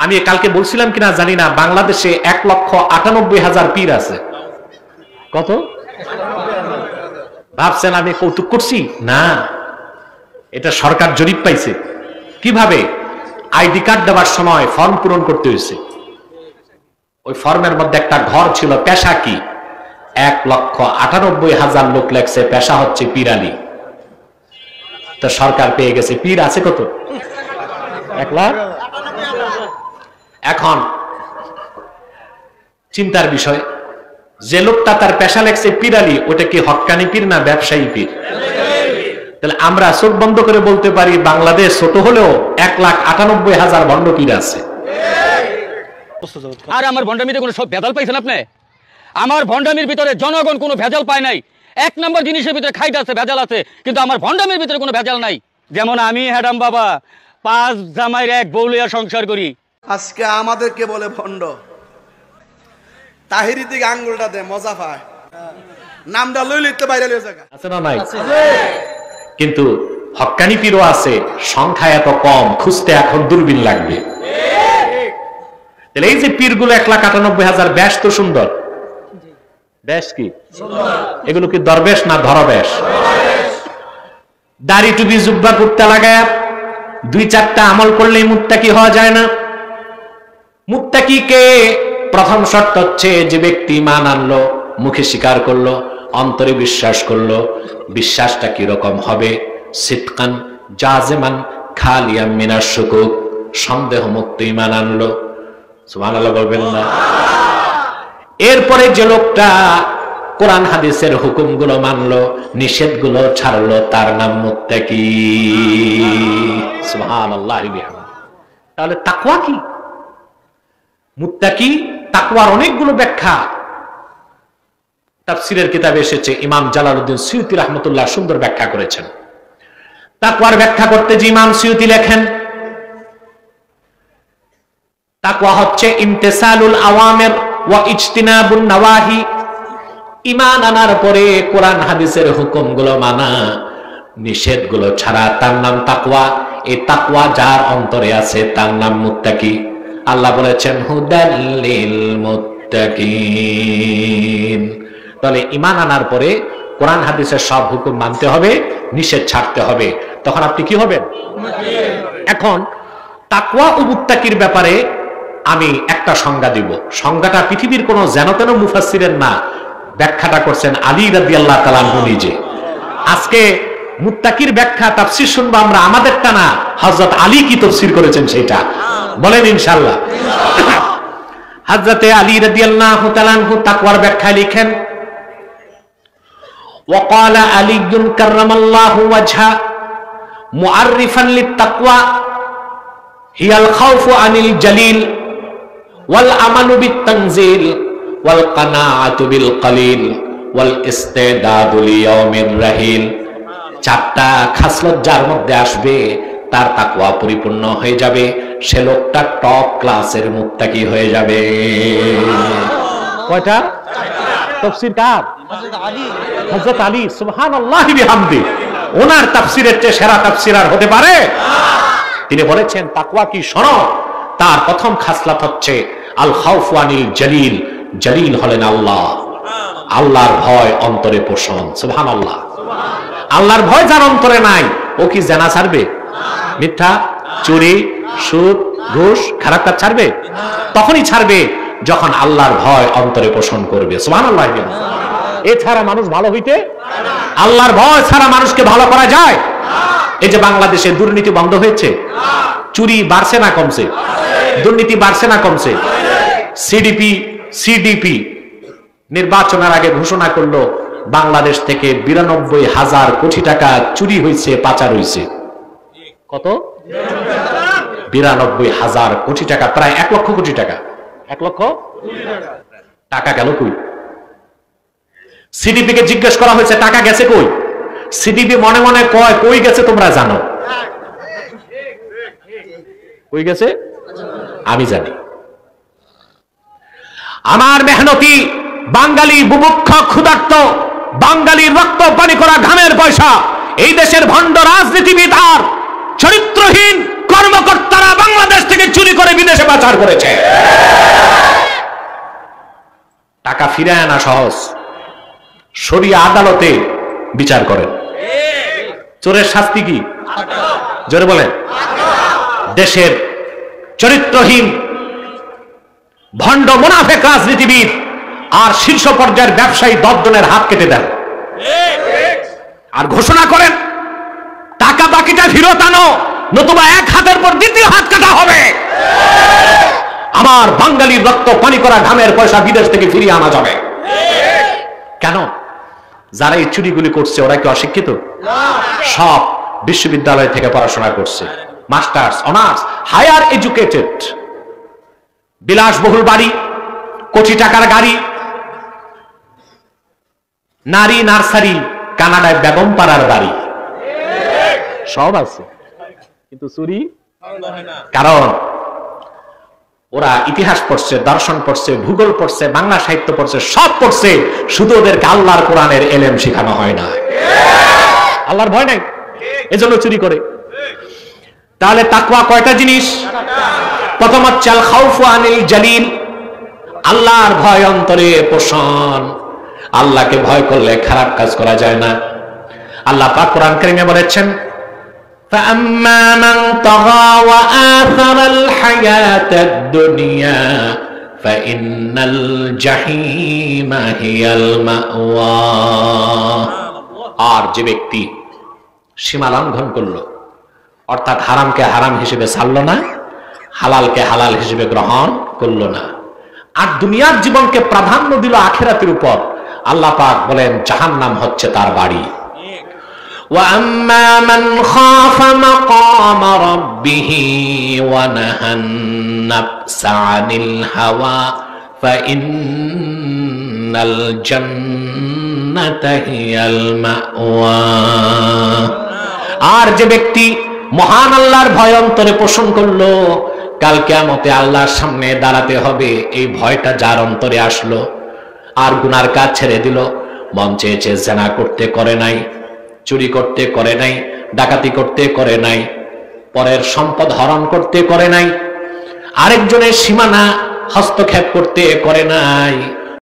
আমি কালকে বলছিলাম কিনা জানি না, বাংলাদেশে 1,98,000 পীর আছে। কত ভাবছেন আমি কৌতুক করছি? না, এটা সরকার জরিপ পাইছে। কিভাবে? আইডি কার্ড দেওয়ার সময় ফর্ম পূরণ করতে হয়েছে, ওই ফর্মের মধ্যে একটা ঘর ছিল পেশা কি, 1,98,000 লোক লেখছে পেশা হচ্ছে পীরালি। তো সরকার পেয়ে গেছে পীর আছে কত? 1 লাখ। এখন চিন্তার বিষয়, যে লোকটা তার পেশা লেখছে পীরালি, ওটা কি হক্কানি পীর না ব্যবসায়ী পীর? তাহলে আমরা চোখ বন্ধ করে বলতে পারি বাংলাদেশ ছোট হলেও 1,98,000 ভণ্ড পীর আছে। আর আমার ভণ্ডামিতে কোনো সব ভেজাল পাইছেন আপনি? আমার ভণ্ডামির ভিতরে জনগণ কোনো ভেজাল পায় নাই। 1 নম্বর জিনিসের ভিতরে খাইতে আছে, ভেজাল আছে, কিন্তু আমার ভণ্ডামির ভিতরে কোনো ভেজাল নাই। যেমন আমি হ্যাডাম বাবা 5 জামাইয়ের 1 বউ লইয়া সংসার করি। আজকে আমাদেরকে বলে ভণ্ড, তাহিরি দিকে আঙ্গুলটা দে, মজা পায়, নামটা লই লিখতে বাইরে লই জায়গা আছে না নাই? কিন্তু হক্কানি পীরও আছে, সংখ্যা এত কম, খুঁজতে এখন দূরবীন লাগবে। তাহলে এই যে পীরগুলো 1,98,000, বেশ তো সুন্দর। বেশ কি এগুলো কি দরবেশ না ধরবেশ? দাড়ি টুপি জুব্বা কুর্তা লাগায় 2-4টা আমল করলেই মুত্তাকি হওয়া যায় না। মুত্তাকিকে প্রথম শর্ত হচ্ছে যে ব্যক্তি ঈমান আনলো, মুখে স্বীকার করলো, অন্তরে বিশ্বাস করলো। বিশ্বাসটা কি রকম হবে? সিদকান জাযিমান খালিয়াম মিনাশ শুকুক, সন্দেহ মুক্ত ঈমান আনলো। সুবহানাল্লাহ বলবেন না? এরপরে যে লোকটা কোরআন হাদিসের হুকুমগুলো মানলো, নিষেধগুলো ছাড়লো, তার নাম মুত্তাকি। সুবহানাল্লাহ। তাহলে তাকওয়া কি? মুত্তাকি তাকওয়ার অনেকগুলো ব্যাখ্যা তাফসীরের কিতাবে এসেছে। ইমাম জালালউদ্দিন সুয়ুতী রাহমাতুল্লাহ সুন্দর ব্যাখ্যা করেছেন। তাকওয়ার ব্যাখ্যা করতে যে ইমাম সুয়ুতী লেখেন, তাকওয়া হচ্ছে ইমতিসালুল আওয়ামির ওয়া ইজতিনাবুন নাওয়াহি। ঈমান আনার পরে কোরআন হাদিসের হুকুমগুলো মানা, নিষেধগুলো ছাড়া, তার নাম তাকওয়া। এই তাকওয়া যার অন্তরে আছে তার নাম মুত্তাকি। আল্লাহ বলেছেন হুদাল লিল মুত্তাকিন। তাহলে ঈমান আনার পরে কোরআন হাদিসের সব হুকুম মানতে হবে, নিষেধ ছাড়তে হবে, তখন আপনি কি হবেন? এখন তাকওয়া ও মুত্তাকির ব্যাপারে আমি একটা সংজ্ঞা দিব। সংজ্ঞাটা পৃথিবীর কোন যেনতেন মুফাসসিরের না, ব্যাখ্যাটা করছেন আলী রাদিয়াল্লাহু তাআলা আনহু নিজে। আজকে মুত্তাকির ব্যাখ্যা তাফসীর শুনবো আমরা, আমাদেরটা না, হযরত আলী কি তাফসীর করেছেন সেটা বলেন ইনশাআল্লাহ। হযরত আলী রাদিয়াল্লাহু তাআলা আনহু তাকওয়ার ব্যাখ্যা লিখেন, ওয়াকালা আলীয়ুন কাররামাল্লাহু ওয়াজহা মুআররিফান লিত-তাকওয়া হিয়াল খাউফু আনিল জালিল ওয়াল আমালু বিত-তানজিল ওয়াল কানাআতু বিল কালিল ওয়াল ইস্তিদাদু লিয়াউমির রাহিল। 4টা খাসলত যার মধ্যে আসবে তার তাকওয়া পরিপূর্ণ হয়ে যাবে, সে লোকটা টপ ক্লাসের মুত্তাকি হয়ে যাবে। কয়টা? তাফসীর কার? হযরত আলী সুবহানাল্লাহি বিহামদি। ওনার তাফসীরের চেয়ে সেরা তাফসীর আর হতে পারে? তিনি বলেছেন তাকওয়া কি শোনো, তার প্রথম খাসলত হচ্ছে আল খাউফু আনিল জালিল। জালিল হলেন আল্লাহ, আল্লাহর ভয় অন্তরে পোষণ। সুবহানাল্লাহ। আল্লাহর ভয় যার অন্তরে নাই, ও কি জেনা ছাড়বে? মিথ্যা, চুরি, সুদ, ঘুষ, খারাপ কাজ ছাড়বে? তখনই ছাড়বে যখন আল্লাহর ভয় অন্তরে পোষণ করবে। সুবহানাল্লাহ। এছাড়া মানুষ ভালো হইতে, আল্লাহর ভয় ছাড়া মানুষকে ভালো করা যায়? এই যে বাংলাদেশে দুর্নীতি বন্ধ হয়েছে, চুরি বাড়ছে না কমছে? দুর্নীতি বাড়ছে না কমছে? সিডিপি নির্বাচনের আগে ঘোষণা করলো বাংলাদেশ থেকে 92,000 কোটি টাকা চুরি হয়েছে, পাচার হয়েছে। কত? 92,000 কোটি টাকা, প্রায় 1 লক্ষ কোটি টাকা। 1 লক্ষ টাকা গেল কই? সিডিপি কে জিজ্ঞেস করা হয়েছে টাকা গেছে কই? সিডিপি মনে মনে কয় কই গেছে তোমরা জানো? কই গেছে আমি জানি। আমার মেহনতি বাঙালি, বুভুক্ষ ক্ষুধার্ত বাঙালির রক্ত পানি করা ঘামের পয়সা এই দেশের ভণ্ড রাজনীতিবিদ আর চরিত্রহীন কর্মকর্তারা বাংলাদেশ থেকে চুরি করে বিদেশে পাচার করেছে। টাকা ফিরে আনা সহজ, শরিয়া আদালতে বিচার করেন। চোরের শাস্তি কি? জোরে বলেন। দেশের চরিত্রহীন ভণ্ড মুনাফেক রাজনীতিবিদ আর শীর্ষ পর্যায়ের ব্যবসায়ী 10 জনের হাত কেটে দেন আর ঘোষণা করেন টাকা বাকিটা ফেরত আনো, নতুবা এক হাতের পর দ্বিতীয় হাত কাটা হবে। আমার বাঙালির রক্ত পানি করা ঘামের পয়সা বিদেশ থেকে ফিরিয়ে আনা যাবে। কেন? যারা এই চুরিগুলি করছে ওরা কি অশিক্ষিত? সব বিশ্ববিদ্যালয় থেকে পড়াশোনা করছে, মাস্টার্স, অনার্স, হায়ার এডুকেটেড। বিলাসবহুল বাড়ি, কোটি টাকার গাড়ি, নারী নার্সারি, কানাডায় বেগম পাড়ার বাড়ি, সব আছে, কিন্তু চুরি। কারণ ওরা ইতিহাস পড়ছে, দর্শন পড়ছে, ভূগোল পড়ছে, বাংলা সাহিত্য পড়ছে, সব পড়ছে, শুধু ওদেরকে আল্লাহর কোরআনের এলেম শেখানো হয় না। আল্লাহর ভয় নাই, এজন্য চুরি করে। তাহলে তাকওয়া কয়টা জিনিস? প্রথম হচ্ছে আল খাউফু আনিল জালিল, আল্লাহর ভয় অন্তরে পোষণ। আল্লাহকে ভয় করলে খারাপ কাজ করা যায় না। আল্লাহ পাক কোরআন কারীমে বলেছেন, فَأَمَّا مَنْ طَغَى وَآثَرَ الْحَيَاةَ الدُّنْيَا فَإِنَّ الْجَحِيمَ هِيَ الْمَأْوَى। আর যে ব্যক্তি সীমা লঙ্ঘন করলো, অর্থাৎ হারামকে হারাম হিসেবে ছাড়লো না, হালালকে হালাল হিসেবে গ্রহণ করলো না, আর দুনিয়ার জীবনকে প্রাধান্য দিল আখিরাতের উপর, আল্লাহ পাক বলেন জাহান্নাম হচ্ছে তার বাড়ি। وَأَمَّا مَنْ خَافَ مَقَامَ رَبِّهِ وَنَهَى النَّفْسَ عَنِ الْهَوَى فَإِنَّ الْجَنَّةَ هِيَ الْمَأْوَى। আর যে ব্যক্তি মহান আল্লাহর ভয় অন্তরে পোষণ করলো, কাল কিয়ামতে আল্লাহর সামনে দাঁড়াতে হবে, এই ভয়টা যার অন্তরে আসলো, আর গুনার কাজ ছেড়ে দিল, মন চেয়েছে জেনা করতে করে নাই, চুরি করতে করে নাই, ডাকাতি করতে করে নাই, পরের সম্পদ হরণ করতে করে নাই, আরেকজনের সীমানা হস্তক্ষেপ করতে করে নাই,